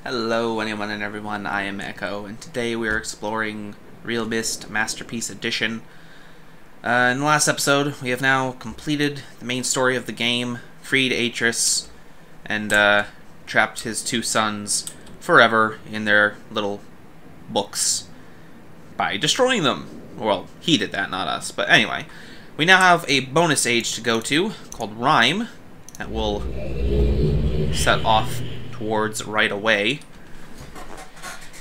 Hello anyone and everyone, I am Echo, and today we are exploring RealMyst Masterpiece Edition. In the last episode, we have now completed the main story of the game, freed Atrus, and trapped his two sons forever in their little books by destroying them. Well, he did that, not us. But anyway, we now have a bonus age to go to, called Rime, that will set off towards right away.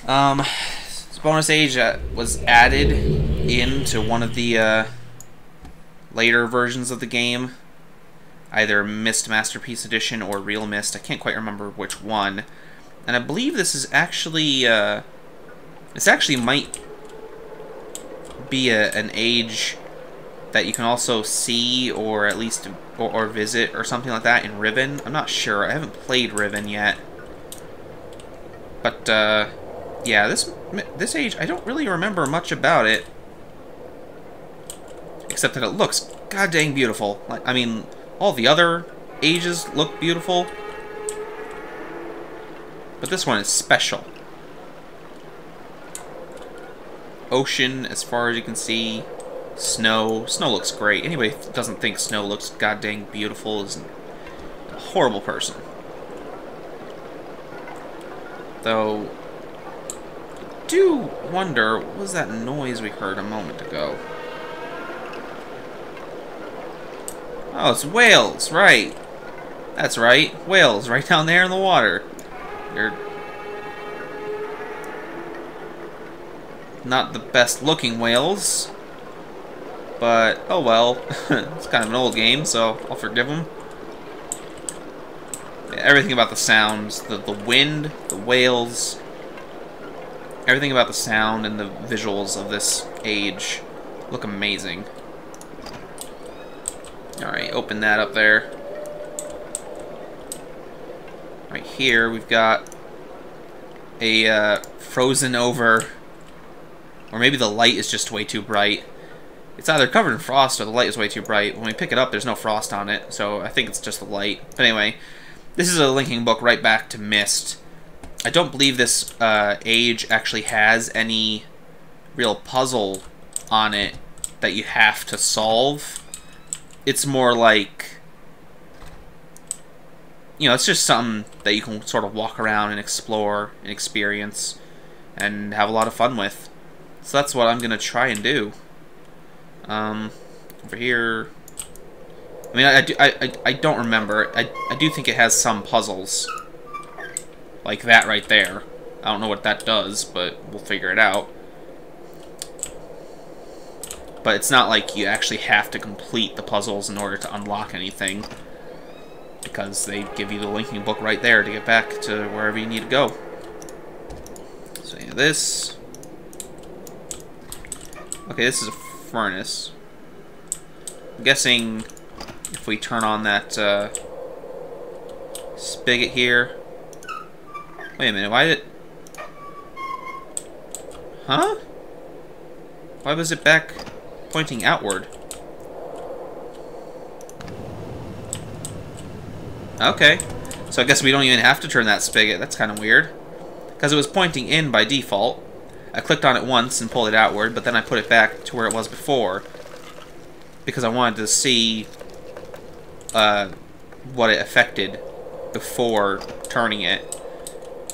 This bonus age was added into one of the later versions of the game, either Myst Masterpiece Edition or RealMyst. I can't quite remember which one, and I believe this is actually this actually might be an age that you can also see or at least or visit or something like that in Riven. I'm not sure. I haven't played Riven yet. But yeah, this age, I don't really remember much about it, except that it looks god dang beautiful. Like, I mean, all the other ages look beautiful, but this one is special. Ocean, as far as you can see. Snow looks great. Anybody who doesn't think snow looks god dang beautiful is a horrible person. Though, I do wonder, what was that noise we heard a moment ago? Oh, it's whales, right. That's right, whales, right down there in the water. They're not the best looking whales, but oh well. It's kind of an old game, so I'll forgive them. Everything about the sounds, the wind, the whales, everything about the sound and the visuals of this age look amazing. Alright, open that up there. Right here we've got a frozen over, or maybe the light is just way too bright. It's either covered in frost or the light is way too bright. When we pick it up, there's no frost on it, so I think it's just the light. But anyway, this is a linking book right back to Myst. I don't believe this age actually has any real puzzle on it that you have to solve. It's more like, you know, it's just something that you can sort of walk around and explore and experience and have a lot of fun with. So that's what I'm going to try and do. Over here, I mean, I don't remember. I do think it has some puzzles. Like that right there. I don't know what that does, but we'll figure it out. But it's not like you actually have to complete the puzzles in order to unlock anything, because they give you the linking book right there to get back to wherever you need to go. So yeah, this... Okay, this is a furnace. I'm guessing if we turn on that spigot here... Wait a minute, why did... Huh? Why was it back pointing outward? Okay. So I guess we don't even have to turn that spigot. That's kind of weird. Because it was pointing in by default. I clicked on it once and pulled it outward, but then I put it back to where it was before. Because I wanted to see what it affected before turning it.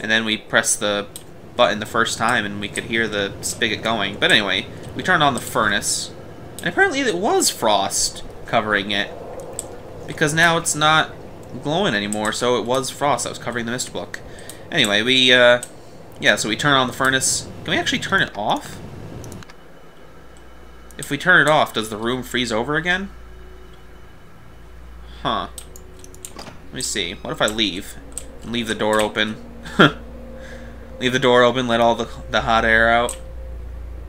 And then we pressed the button the first time and we could hear the spigot going. But anyway, we turned on the furnace. And apparently it was frost covering it. Because now it's not glowing anymore, so it was frost that was covering the mist book. Anyway, we, yeah, so we turn on the furnace. Can we actually turn it off? If we turn it off, does the room freeze over again? Huh. Let me see. What if I leave? Leave the door open. Leave the door open, let all the hot air out.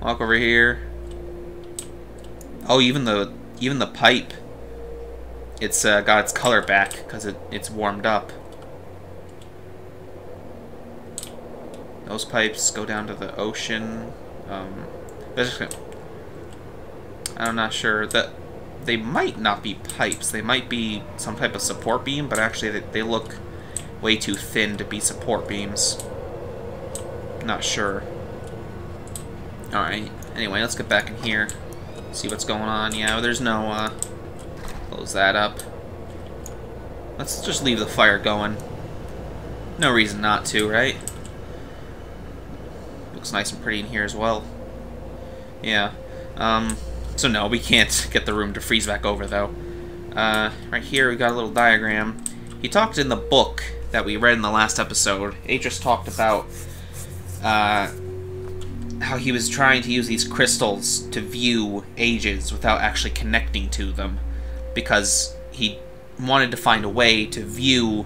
Walk over here. Oh, even the pipe. It's got its color back because it's warmed up. Those pipes go down to the ocean. I'm not sure that they might not be pipes. They might be some type of support beam, but actually they look way too thin to be support beams. Not sure. Alright, anyway, let's get back in here. See what's going on. Yeah, there's no, close that up. Let's just leave the fire going. No reason not to, right? Looks nice and pretty in here as well. Yeah. So no, we can't get the room to freeze back over, though. Right here, we got a little diagram. He talked in the book that we read in the last episode. Atrus talked about, how he was trying to use these crystals to view ages without actually connecting to them, because he wanted to find a way to view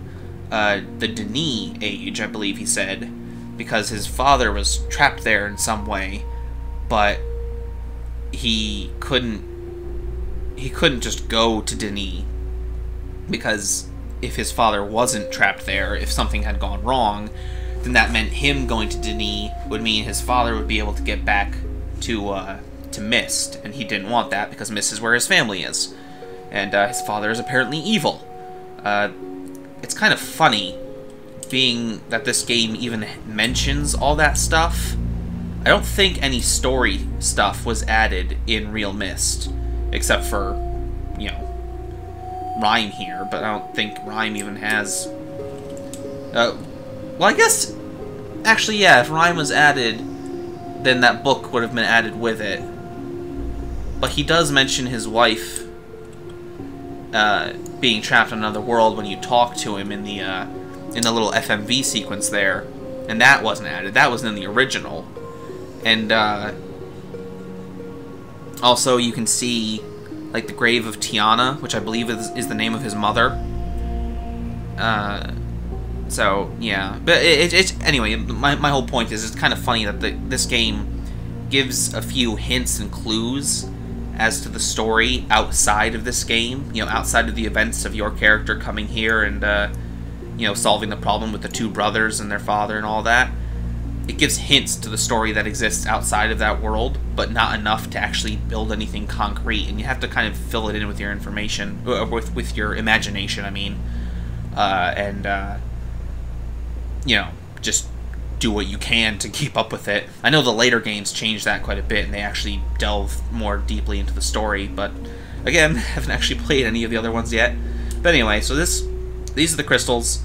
the Denis age, I believe he said, because his father was trapped there in some way, but he couldn't just go to Denis, because if his father wasn't trapped there, if something had gone wrong, then that meant him going to Denis would mean his father would be able to get back to Myst, and he didn't want that because Myst is where his family is, and his father is apparently evil. It's kind of funny, being that this game even mentions all that stuff. I don't think any story stuff was added in RealMyst, except for, you know, Rime here, but I don't think Rime even has... well, I guess... Actually, yeah, if Rime was added, then that book would have been added with it. But he does mention his wife being trapped in another world when you talk to him in the little FMV sequence there, and that wasn't added. That wasn't in the original. And also you can see like the grave of Tiana, which I believe is the name of his mother. So yeah, but it's anyway. My whole point is it's kind of funny that this game gives a few hints and clues as to the story outside of this game. You know, outside of the events of your character coming here and you know, solving the problem with the two brothers and their father and all that. It gives hints to the story that exists outside of that world, but not enough to actually build anything concrete. And you have to kind of fill it in with your information, with your imagination. I mean, you know, just do what you can to keep up with it. I know the later games changed that quite a bit, and they actually delve more deeply into the story, but again, haven't actually played any of the other ones yet. But anyway, so these are the crystals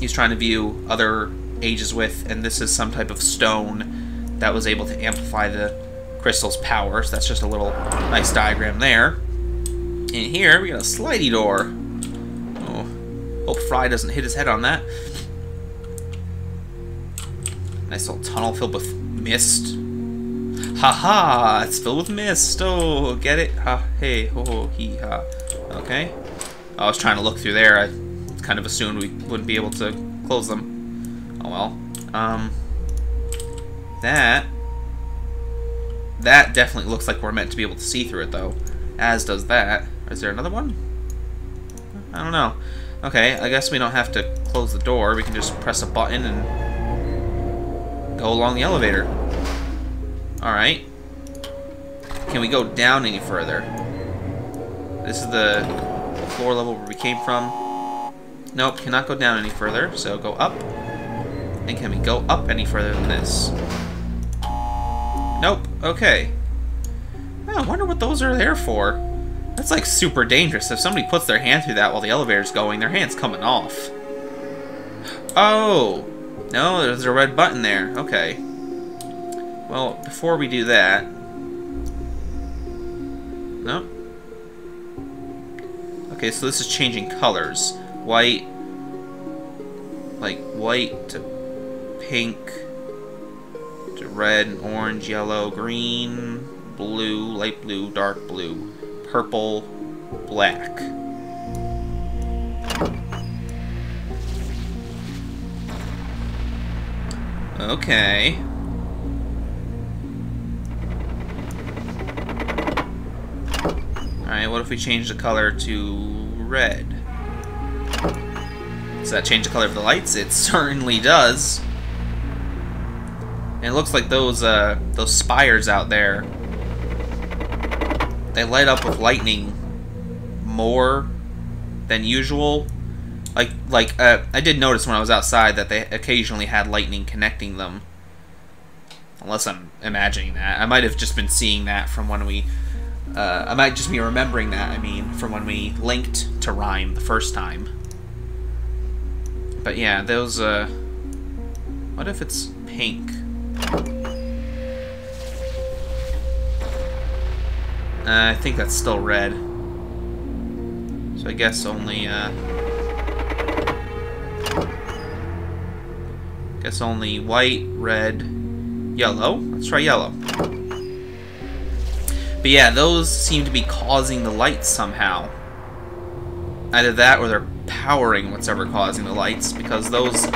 he's trying to view other ages with, and this is some type of stone that was able to amplify the crystal's power, so that's just a little nice diagram there. And here, we got a slidey door. Oh, hope Fry doesn't hit his head on that. Nice little tunnel filled with mist. Haha, it's filled with mist. Oh, get it? Ha, hey, ho, ho, he, ha. Okay. I was trying to look through there. I kind of assumed we wouldn't be able to close them. Oh well. That definitely looks like we're meant to be able to see through it, though. As does that. Is there another one? I don't know. Okay, I guess we don't have to close the door. We can just press a button and go along the elevator. Alright. Can we go down any further? This is the floor level where we came from. Nope, cannot go down any further, so go up. And can we go up any further than this? Nope, okay. Oh, I wonder what those are there for. That's like super dangerous. If somebody puts their hand through that while the elevator's going, their hand's coming off. Oh! No, there's a red button there. Okay. Well, before we do that... Nope. Okay, so this is changing colors. White... like, white to pink to red, orange, yellow, green, blue, light blue, dark blue, purple, black. Okay. Alright, what if we change the color to red? Does that change the color of the lights? It certainly does. And it looks like those spires out there, they light up with lightning more than usual. I did notice when I was outside that they occasionally had lightning connecting them. Unless I'm imagining that. I might have just been seeing that from when we... I might just be remembering that, I mean, from when we linked to Rime the first time. But yeah, those, what if it's pink? I think that's still red. So I guess only, white, red, yellow. Let's try yellow. But yeah, those seem to be causing the lights somehow. Either that or they're powering what's ever causing the lights, because those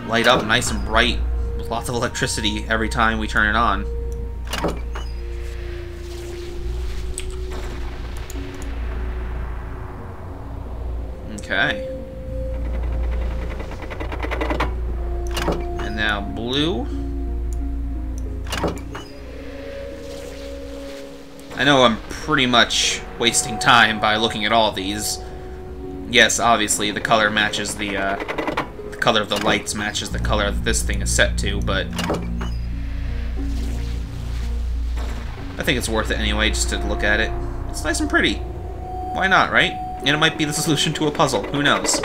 light up nice and bright with lots of electricity every time we turn it on. Okay. And now blue. I know I'm pretty much wasting time by looking at all of these. Yes, obviously the color matches the color of the lights matches the color that this thing is set to, but I think it's worth it anyway, just to look at it. It's nice and pretty. Why not, right? And it might be the solution to a puzzle. Who knows?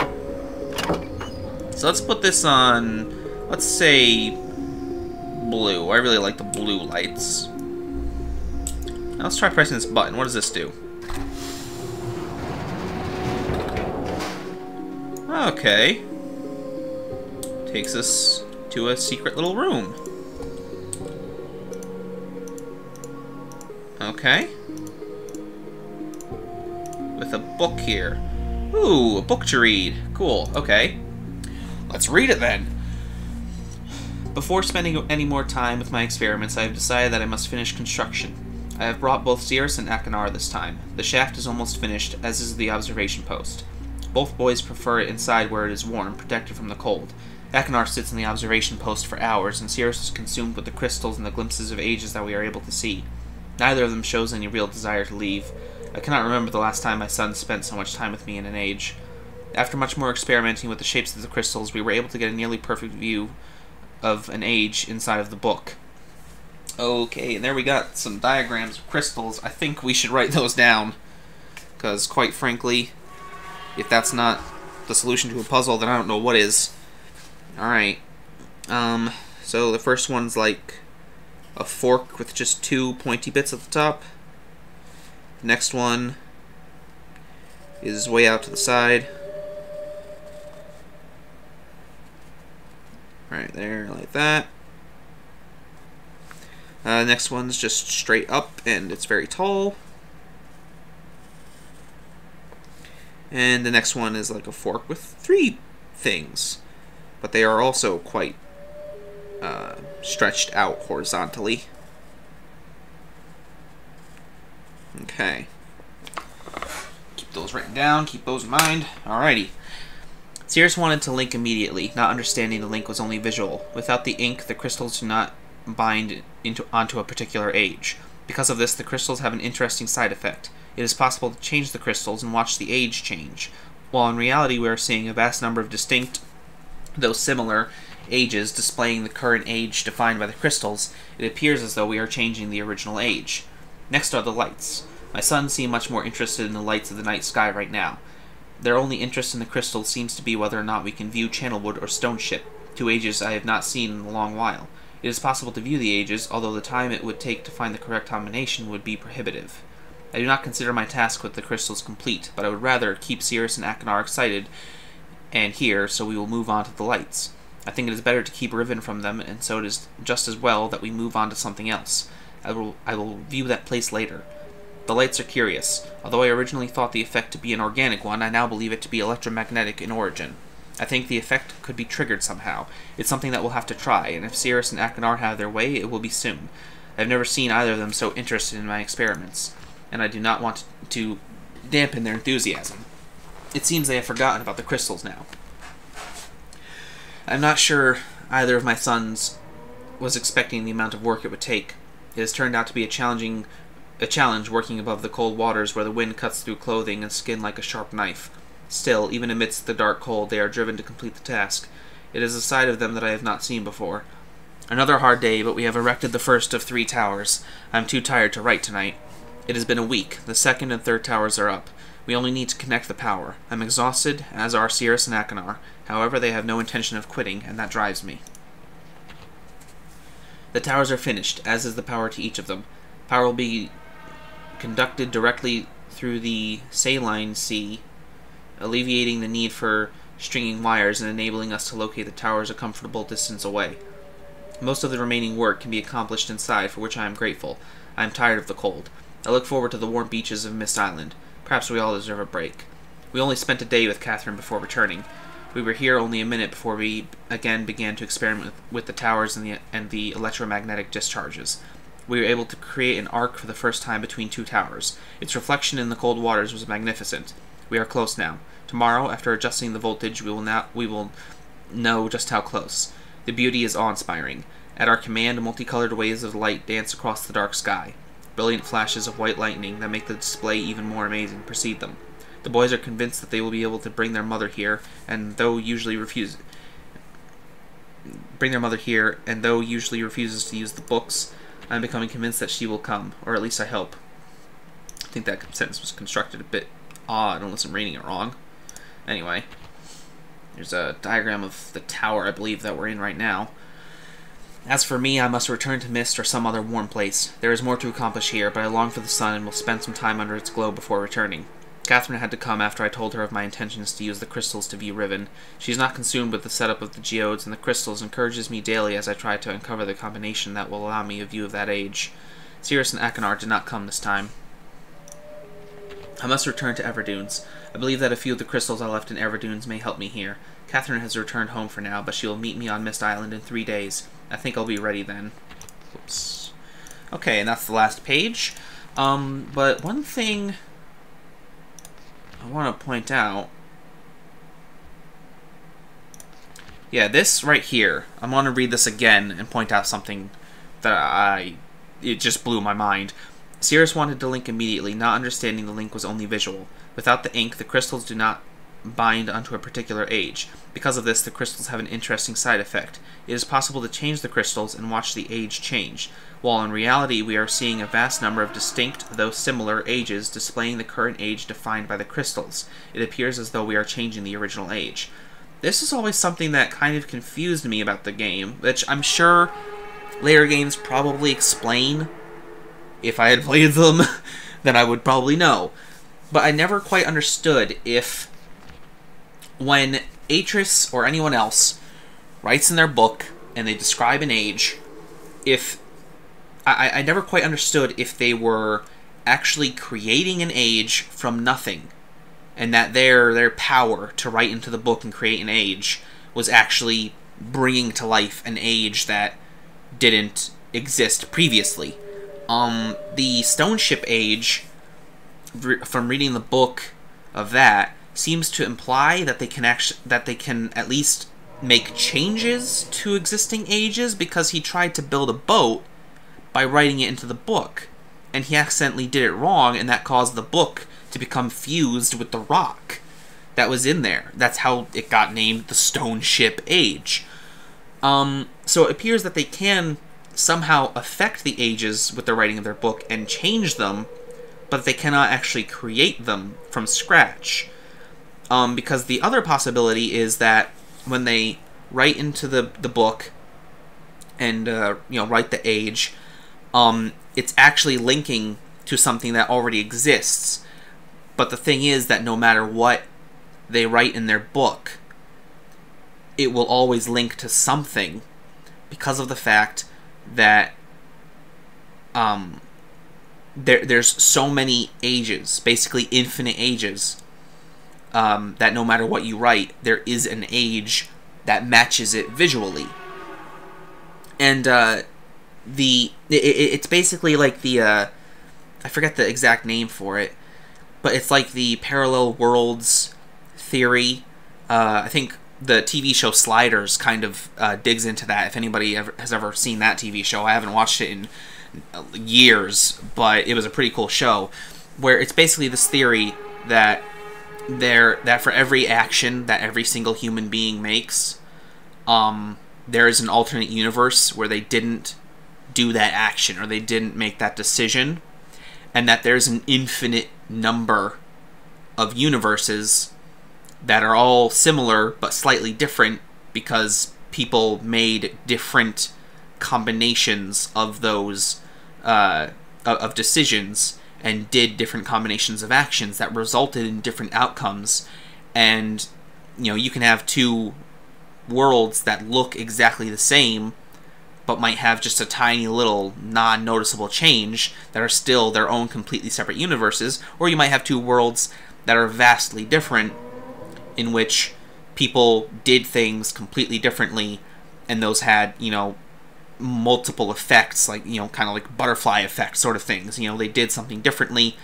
So let's put this on, let's say, blue. I really like the blue lights. Now let's try pressing this button. What does this do? Okay. Takes us to a secret little room. Okay. With a book here. Ooh, a book to read. Cool, okay. Let's read it then. Before spending any more time with my experiments, I have decided that I must finish construction. I have brought both Cirrus and Achenar this time. The shaft is almost finished, as is the observation post. Both boys prefer it inside where it is warm, protected from the cold. Achenar sits in the observation post for hours, and Cirrus is consumed with the crystals and the glimpses of ages that we are able to see. Neither of them shows any real desire to leave. I cannot remember the last time my son spent so much time with me in an age. After much more experimenting with the shapes of the crystals, we were able to get a nearly perfect view of an age inside of the book. Okay, and there we got some diagrams of crystals. I think we should write those down, because quite frankly, if that's not the solution to a puzzle, then I don't know what is. Alright, so the first one's like a fork with just two pointy bits at the top. The next one is way out to the side. Right there, like that. Next one's just straight up, and it's very tall. And the next one is like a fork with three things, but they are also quite stretched out horizontally. Okay. Keep those written down, keep those in mind. Alrighty. Cirrus wanted to link immediately, not understanding the link was only visual. Without the ink, the crystals do not bind onto a particular age. Because of this, the crystals have an interesting side effect. It is possible to change the crystals and watch the age change, while in reality we are seeing a vast number of distinct, though similar, ages displaying the current age defined by the crystals. It appears as though we are changing the original age. Next are the lights. My son seems much more interested in the lights of the night sky right now. Their only interest in the crystals seems to be whether or not we can view Channelwood or Stone Ship, two ages I have not seen in a long while. It is possible to view the ages, although the time it would take to find the correct combination would be prohibitive. I do not consider my task with the crystals complete, but I would rather keep Cirrus and Achenar excited and here, so we will move on to the lights. I think it is better to keep Riven from them, and so it is just as well that we move on to something else. I will view that place later. The lights are curious. Although I originally thought the effect to be an organic one, I now believe it to be electromagnetic in origin. I think the effect could be triggered somehow. It's something that we'll have to try, and if Cirrus and Achenar have their way, it will be soon. I've never seen either of them so interested in my experiments, and I do not want to dampen their enthusiasm. It seems they have forgotten about the crystals now. I'm not sure either of my sons was expecting the amount of work it would take. It has turned out to be a challenge working above the cold waters where the wind cuts through clothing and skin like a sharp knife. Still, even amidst the dark cold, they are driven to complete the task. It is a side of them that I have not seen before. Another hard day, but we have erected the first of 3 towers. I'm too tired to write tonight. It has been a week. The second and third towers are up. We only need to connect the power. I'm exhausted, as are Cirrus and Achenar. However, they have no intention of quitting, and that drives me. The towers are finished, as is the power to each of them. Power will be conducted directly through the saline sea, alleviating the need for stringing wires and enabling us to locate the towers a comfortable distance away. Most of the remaining work can be accomplished inside, for which I am grateful. I am tired of the cold. I look forward to the warm beaches of Myst Island. Perhaps we all deserve a break. We only spent a day with Catherine before returning. We were here only a minute before we again began to experiment with the towers and the electromagnetic discharges. We were able to create an arc for the first time between 2 towers. Its reflection in the cold waters was magnificent. We are close now. Tomorrow, after adjusting the voltage, we will know just how close. The beauty is awe-inspiring. At our command, multicolored waves of light dance across the dark sky. Brilliant flashes of white lightning that make the display even more amazing precede them. The boys are convinced that they will be able to bring their mother here, and though usually refuses to use the books, I'm becoming convinced that she will come, or at least I hope. I think that sentence was constructed a bit odd unless I'm reading it wrong. Anyway, there's a diagram of the tower I believe that we're in right now. As for me, I must return to Myst or some other warm place. There is more to accomplish here, but I long for the sun and will spend some time under its glow before returning. Catherine had to come after I told her of my intentions to use the crystals to view Robyn. She is not consumed with the setup of the geodes, and the crystals encourages me daily as I try to uncover the combination that will allow me a view of that age. Cirrus and Achenar did not come this time. I must return to Everdunes. I believe that a few of the crystals I left in Everdunes may help me here. Catherine has returned home for now, but she will meet me on Myst Island in 3 days. I think I'll be ready then. Whoops. Okay, and that's the last page. But one thing I want to point out... Yeah, this right here. I want to read this again and point out something that it just blew my mind. Cirrus wanted to link immediately, not understanding the link was only visual. Without the ink, the crystals do not bind onto a particular age. Because of this, the crystals have an interesting side effect. It is possible to change the crystals and watch the age change, while in reality we are seeing a vast number of distinct, though similar, ages displaying the current age defined by the crystals. It appears as though we are changing the original age. This is always something that kind of confused me about the game, which I'm sure later games probably explain. If I had played them, then I would probably know. But I never quite understood if, when Atrus or anyone else writes in their book and they describe an age, if I never quite understood if they were actually creating an age from nothing, and that their power to write into the book and create an age was actually bringing to life an age that didn't exist previously. The Stone Ship age, from reading the book of that, seems to imply that they can at least make changes to existing ages, because he tried to build a boat by writing it into the book, and he accidentally did it wrong, and that caused the book to become fused with the rock that was in there. That's how it got named the Stone Ship Age. So it appears that they can somehow affect the ages with the writing of their book and change them, but they cannot actually create them from scratch. Because the other possibility is that when they write into the book and write the age, it's actually linking to something that already exists. But the thing is that no matter what they write in their book, it will always link to something, because of the fact that there's so many ages, basically infinite ages, that no matter what you write, there is an age that matches it visually. And it's basically like the I forget the exact name for it, but it's like the parallel worlds theory. I think the TV show Sliders kind of digs into that. If anybody has ever seen that TV show, I haven't watched it in years, but it was a pretty cool show, where it's basically this theory that for every action that every single human being makes, there is an alternate universe where they didn't do that action or they didn't make that decision, and that there's an infinite number of universes that are all similar but slightly different because people made different combinations of those of decisions and did different combinations of actions that resulted in different outcomes. And you can have two worlds that look exactly the same but might have just a tiny little non-noticeable change that are still their own completely separate universes, or you might have two worlds that are vastly different in which people did things completely differently, and those had, multiple effects, like, kind of like butterfly effect sort of things. They did something differently,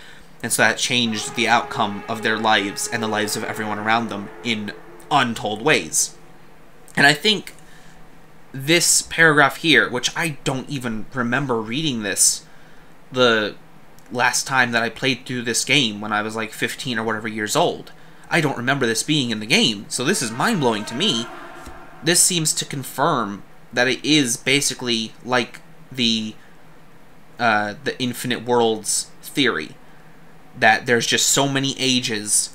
and so that changed the outcome of their lives and the lives of everyone around them in untold ways. And I think this paragraph here, which I don't even remember reading this the last time that I played through this game when I was like 15 or whatever years old. I don't remember this being in the game, so this is mind-blowing to me. This seems to confirm that it is basically like the infinite worlds theory, that there's just so many ages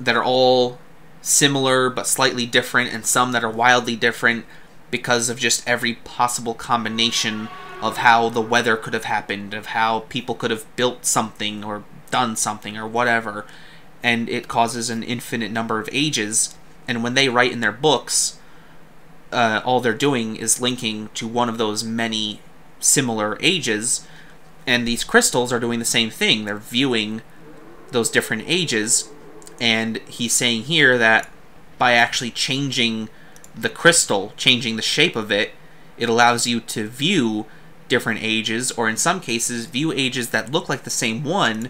that are all similar but slightly different, and some that are wildly different because of just every possible combination of how the weather could have happened, of how people could have built something or done something or whatever, and it causes an infinite number of ages. And when they write in their books, all they're doing is linking to one of those many similar ages, and these crystals are doing the same thing. They're viewing those different ages, and he's saying here that by actually changing the crystal, changing the shape of it, it allows you to view different ages, or in some cases, view ages that look like the same one,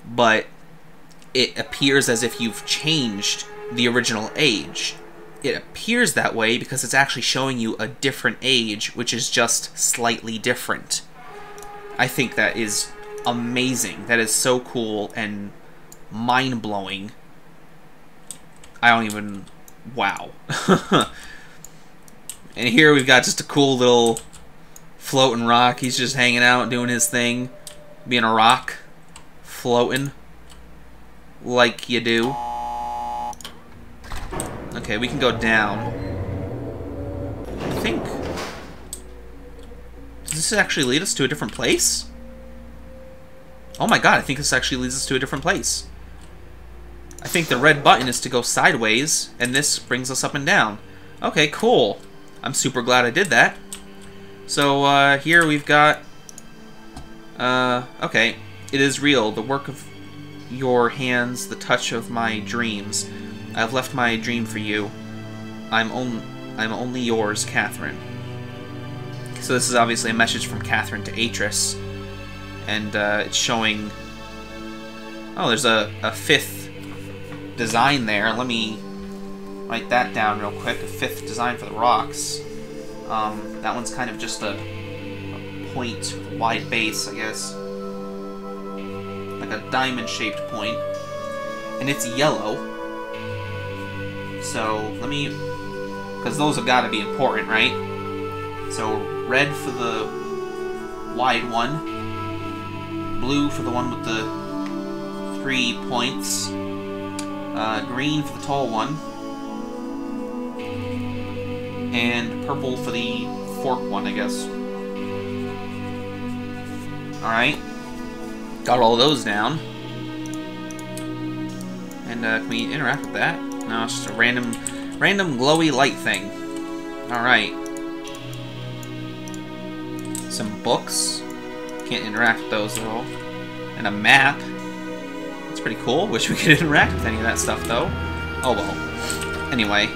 but it appears as if you've changed the original age. It appears that way because it's actually showing you a different age, which is just slightly different. I think that is amazing. That is so cool and mind-blowing. I don't even... Wow. And here we've got just a cool little floating rock. He's just hanging out, doing his thing, being a rock, floating like you do. Okay, we can go down. I think... Does this actually lead us to a different place? Oh my god, I think this actually leads us to a different place. I think the red button is to go sideways, and this brings us up and down. Okay, cool. I'm super glad I did that. So, here we've got... okay. It is real, the work of your hands, the touch of my dreams. I've left my dream for you. I'm only yours, Catherine. So this is obviously a message from Catherine to Atrus. And, it's showing... Oh, there's a fifth design there. Let me write that down real quick. A fifth design for the rocks. That one's kind of just a point, wide base, I guess. Like a diamond-shaped point. And it's yellow. So, let me... Because those have got to be important, right? So, red for the wide one. Blue for the one with the 3 points. Green for the tall one. And purple for the fork one, I guess. Alright. Got all those down. And can we interact with that? No, it's just a random glowy light thing. Alright. Some books. Can't interact with those though. And a map. That's pretty cool. Wish we could interact with any of that stuff though. Oh well. Anyway.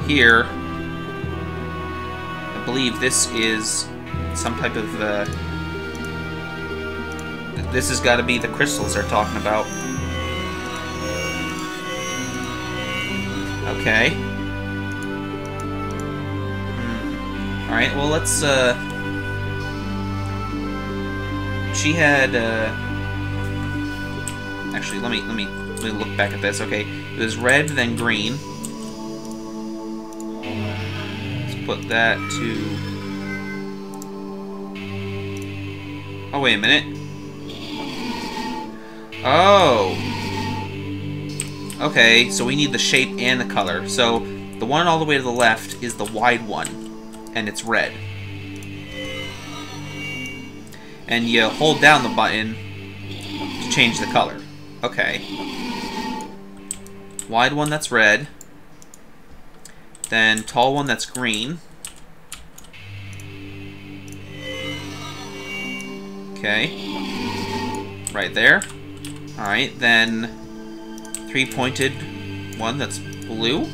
Here, I believe this is some type of, this has got to be the crystals they're talking about. Okay. Alright, well let's, she had, actually, let me look back at this. Okay, it was red, then green. put that to... Oh, wait a minute. Oh! Okay, so we need the shape and the color. So, the one all the way to the left is the wide one, and it's red. And you hold down the button to change the color. Okay. Wide one that's red. Then tall one that's green. Okay. Right there. Alright, then three-pointed one that's blue.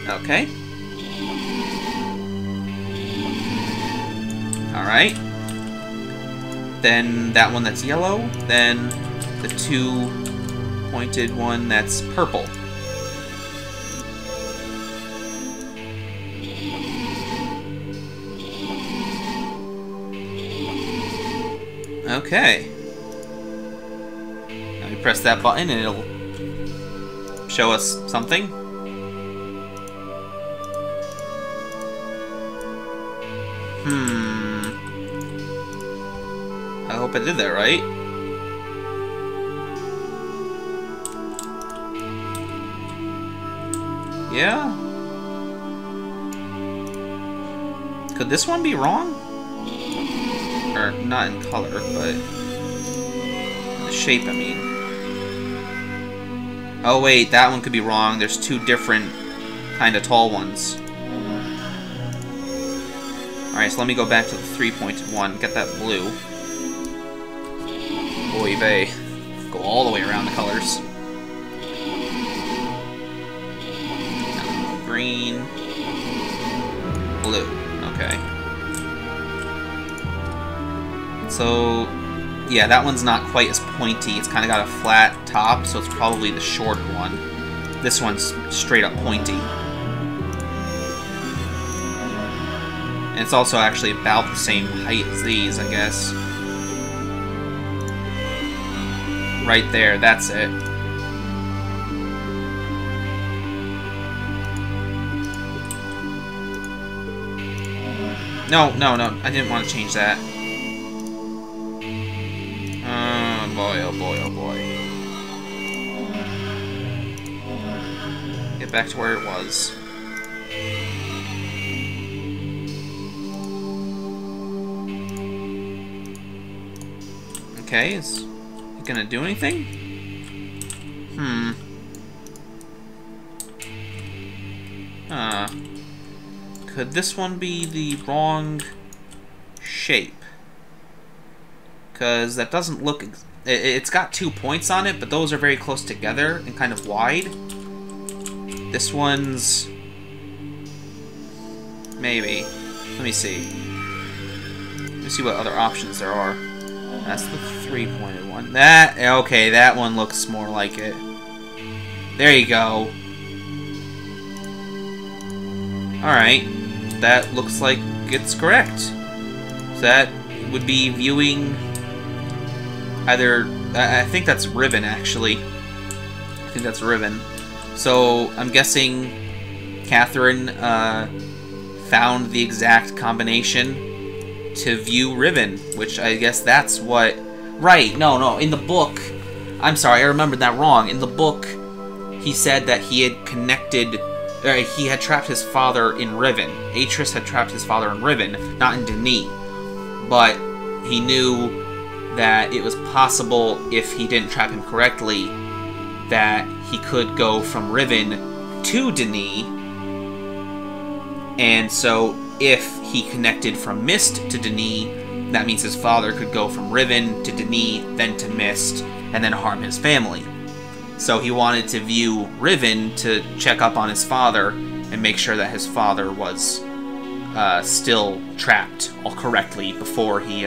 Okay. Alright. Then that one that's yellow. Then the two-pointed one that's purple. Okay. Now we press that button and it'll show us something. I hope I did that right. Yeah? Could this one be wrong? Or, not in color, but... the shape, I mean. Oh wait, that one could be wrong. There's two different kind of tall ones. Alright, so let me go back to the three-pointed one, get that blue. Oy vey. Go all the way around the colors. Green. Blue. Okay. So, yeah, that one's not quite as pointy. It's kind of got a flat top, so it's probably the short one. This one's straight up pointy. And it's also actually about the same height as these, I guess. Right there, that's it. No, I didn't want to change that. Oh boy, oh boy, oh boy. Get back to where it was. Okay, is it gonna do anything? Could this one be the wrong shape? Because that doesn't look... It's got 2 points on it, but those are very close together and kind of wide. This one's... maybe. Let me see. Let me see what other options there are. That's the three-pointed one. That... okay, that one looks more like it. There you go. Alright. That looks like it's correct. So that would be viewing either... I think that's Ribbon, actually. I think that's Ribbon. So, I'm guessing Catherine found the exact combination to view Ribbon, which I guess that's what... Right, no, in the book... I'm sorry, I remembered that wrong. In the book, he said that he had connected... he had trapped his father in Riven. Atrus had trapped his father in Riven, not in Denis. But he knew that it was possible, if he didn't trap him correctly, that he could go from Riven to Denis. And so, if he connected from Myst to Denis, that means his father could go from Riven to Denis, then to Myst, and then harm his family. So he wanted to view Riven to check up on his father and make sure that his father was still trapped all correctly before he,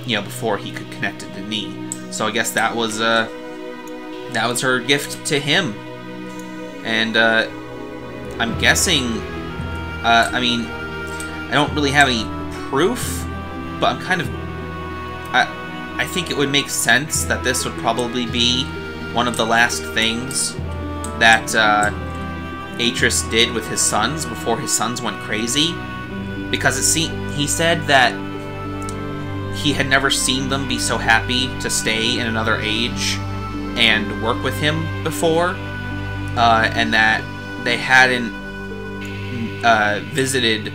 before he could connect to Denis. So I guess that was her gift to him. And I'm guessing, I mean, I don't really have any proof, but I'm kind of, I I think it would make sense that this would probably be one of the last things that Atrus did with his sons before his sons went crazy. Because he said that he had never seen them be so happy to stay in another age and work with him before, and that they hadn't visited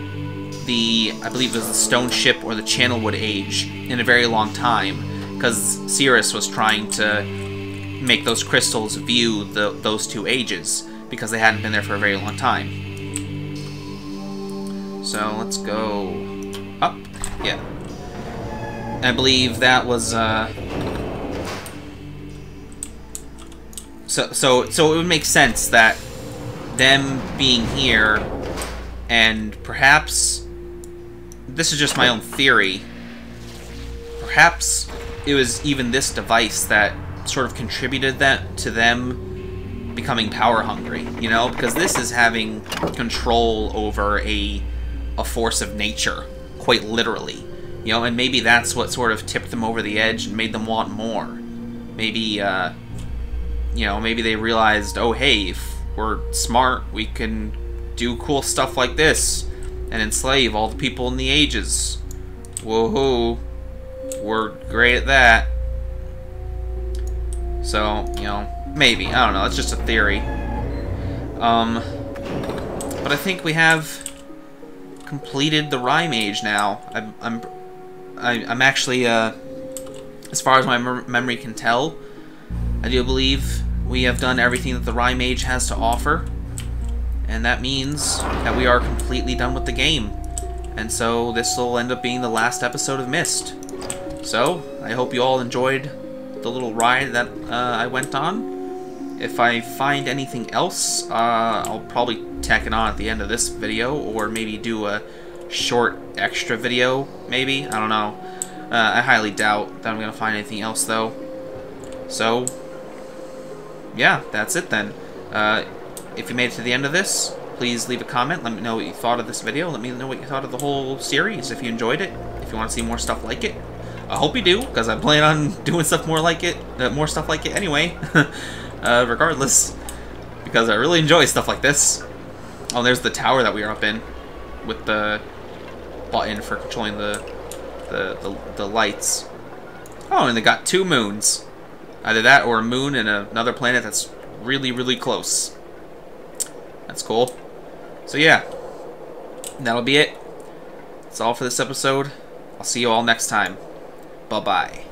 the, I believe it was the Stone Ship or the Channelwood Age in a very long time, because Cirrus was trying to make those crystals view those two ages, because they hadn't been there for a very long time. So let's go up. Yeah. I believe that was so it would make sense that them being here, and perhaps this is just my own theory, perhaps it was even this device that sort of contributed that to them becoming power hungry, you know, because this is having control over a force of nature, quite literally, you know, and maybe that's what sort of tipped them over the edge and made them want more. Maybe, you know, maybe they realized, oh, hey, if we're smart, we can do cool stuff like this and enslave all the people in the ages. Woohoo. We're great at that. So, you know, maybe. I don't know. It's just a theory. But I think we have completed the Rime Age now. I'm actually, as far as my memory can tell, I do believe we have done everything that the Rime Age has to offer, and that means that we are completely done with the game. And so this will end up being the last episode of Myst. So, I hope you all enjoyed the little ride that I went on. If I find anything else, I'll probably tack it on at the end of this video, or maybe do a short extra video, maybe? I don't know. I highly doubt that I'm going to find anything else, though. So, yeah, that's it then. If you made it to the end of this, please leave a comment. Let me know what you thought of this video. Let me know what you thought of the whole series, if you enjoyed it, if you want to see more stuff like it. I hope you do, because I plan on doing stuff more stuff like it anyway. Regardless, because I really enjoy stuff like this. Oh, there's the tower that we are up in, with the button for controlling the lights. Oh, and they got 2 moons. Either that or a moon and another planet that's really, really close. That's cool. So yeah, that'll be it. That's all for this episode. I'll see you all next time. Bye-bye.